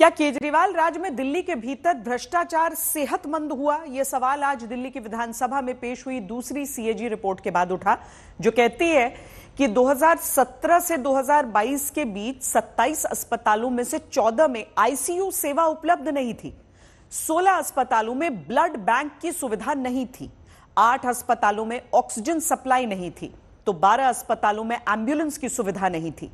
क्या केजरीवाल राज में दिल्ली के भीतर भ्रष्टाचार सेहतमंद हुआ? यह सवाल आज दिल्ली की विधानसभा में पेश हुई दूसरी सीएजी रिपोर्ट के बाद उठा, जो कहती है कि 2017 से 2022 के बीच 27 अस्पतालों में से 14 में आईसीयू सेवा उपलब्ध नहीं थी, 16 अस्पतालों में ब्लड बैंक की सुविधा नहीं थी, 8 अस्पतालों में ऑक्सीजन सप्लाई नहीं थी, तो 12 अस्पतालों में एम्बुलेंस की सुविधा नहीं थी।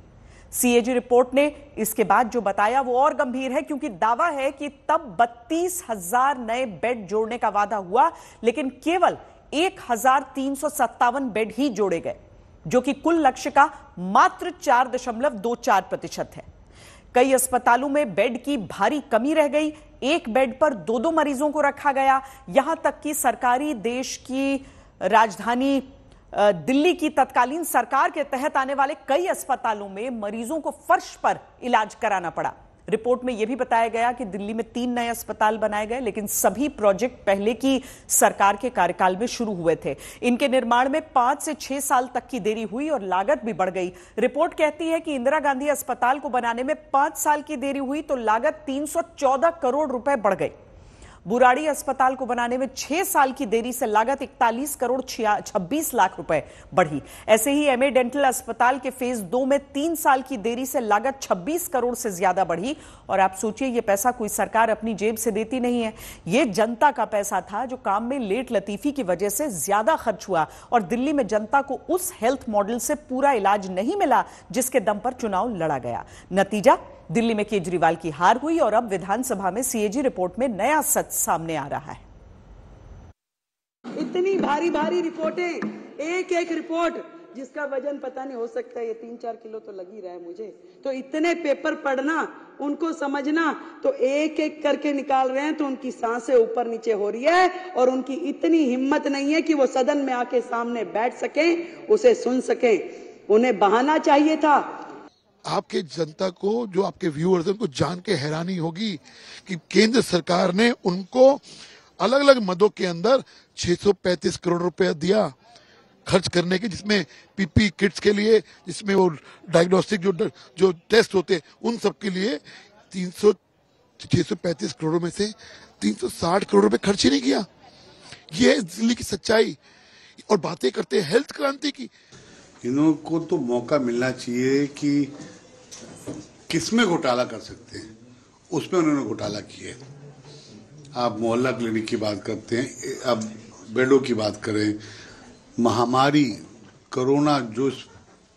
सीएजी रिपोर्ट ने इसके बाद जो बताया वो और गंभीर है, क्योंकि दावा है कि तब 32,000 नए बेड जोड़ने का वादा हुआ, लेकिन केवल 1,357 बेड ही जोड़े गए, जो कि कुल लक्ष्य का मात्र 4.24% है। कई अस्पतालों में बेड की भारी कमी रह गई, एक बेड पर 2-2 मरीजों को रखा गया। यहां तक कि सरकारी देश की राजधानी दिल्ली की तत्कालीन सरकार के तहत आने वाले कई अस्पतालों में मरीजों को फर्श पर इलाज कराना पड़ा। रिपोर्ट में यह भी बताया गया कि दिल्ली में 3 नए अस्पताल बनाए गए, लेकिन सभी प्रोजेक्ट पहले की सरकार के कार्यकाल में शुरू हुए थे। इनके निर्माण में 5 से 6 साल तक की देरी हुई और लागत भी बढ़ गई। रिपोर्ट कहती है कि इंदिरा गांधी अस्पताल को बनाने में 5 साल की देरी हुई तो लागत 314 करोड़ रुपए बढ़ गई। बुराड़ी अस्पताल को बनाने में 6 साल की देरी से लागत 41 करोड़ 26 लाख रुपए बढ़ी। ऐसे ही एमए डेंटल अस्पताल के फेज 2 में 3 साल की देरी से लागत 26 करोड़ से ज्यादा बढ़ी। और आप सोचिए, यह पैसा कोई सरकार अपनी जेब से देती नहीं है, यह जनता का पैसा था जो काम में लेट लतीफी की वजह से ज्यादा खर्च हुआ और दिल्ली में जनता को उस हेल्थ मॉडल से पूरा इलाज नहीं मिला जिसके दम पर चुनाव लड़ा गया। नतीजा, दिल्ली में केजरीवाल की हार हुई और अब विधानसभा में सीएजी रिपोर्ट में नया सच सामने आ रहा है। इतनी भारी भारी रिपोर्टें, एक एक रिपोर्ट जिसका वजन पता नहीं, हो सकता है ये 3-4 किलो तो लग ही रहा है मुझे। तो इतने पेपर पढ़ना, उनको समझना, तो एक एक करके निकाल रहे हैं तो उनकी सांसें ऊपर नीचे हो रही है और उनकी इतनी हिम्मत नहीं है कि वो सदन में आके सामने बैठ सकें, उसे सुन सकें। उन्हें बहाना चाहिए था। आपके जनता को, जो आपके व्यूअर्स हैं, उनको जान के हैरानी होगी कि केंद्र सरकार ने उनको अलग अलग मदों के अंदर 635 करोड़ रुपए दिया खर्च करने के, जिसमें पीपी किट्स के लिए, जिसमें वो डायग्नोस्टिक जो टेस्ट होते उन सब के लिए 635 करोड़ में से 360 करोड़ रुपए खर्च ही नहीं किया। ये है दिल्ली की सच्चाई। और बातें करते हैं हेल्थ क्रांति की। इनको तो मौका मिलना चाहिए कि किसमें घोटाला कर सकते हैं, उसमें उन्होंने घोटाला किया। आप मोहल्ला क्लिनिक की बात करते हैं, अब बेडों की बात करें, महामारी कोरोना जो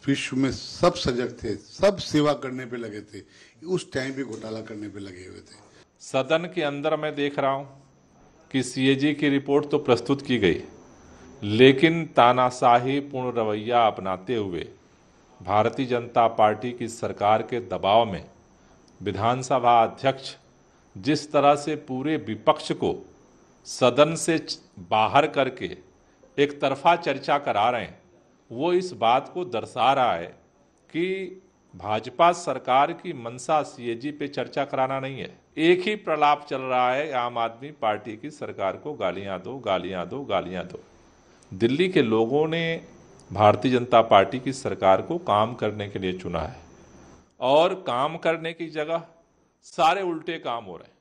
विश्व में सब सजग थे, सब सेवा करने पे लगे थे, उस टाइम भी घोटाला करने पे लगे हुए थे। सदन के अंदर मैं देख रहा हूं कि सीएजी की रिपोर्ट तो प्रस्तुत की गई, लेकिन तानाशाही पूर्ण रवैया अपनाते हुए भारतीय जनता पार्टी की सरकार के दबाव में विधानसभा अध्यक्ष जिस तरह से पूरे विपक्ष को सदन से बाहर करके एक तरफा चर्चा करा रहे हैं, वो इस बात को दर्शा रहा है कि भाजपा सरकार की मंशा सीएजी पे चर्चा कराना नहीं है। एक ही प्रलाप चल रहा है, आम आदमी पार्टी की सरकार को गालियां दो, गालियां दो, गालियां दो। दिल्ली के लोगों ने भारतीय जनता पार्टी की सरकार को काम करने के लिए चुना है और काम करने की जगह सारे उल्टे काम हो रहे हैं।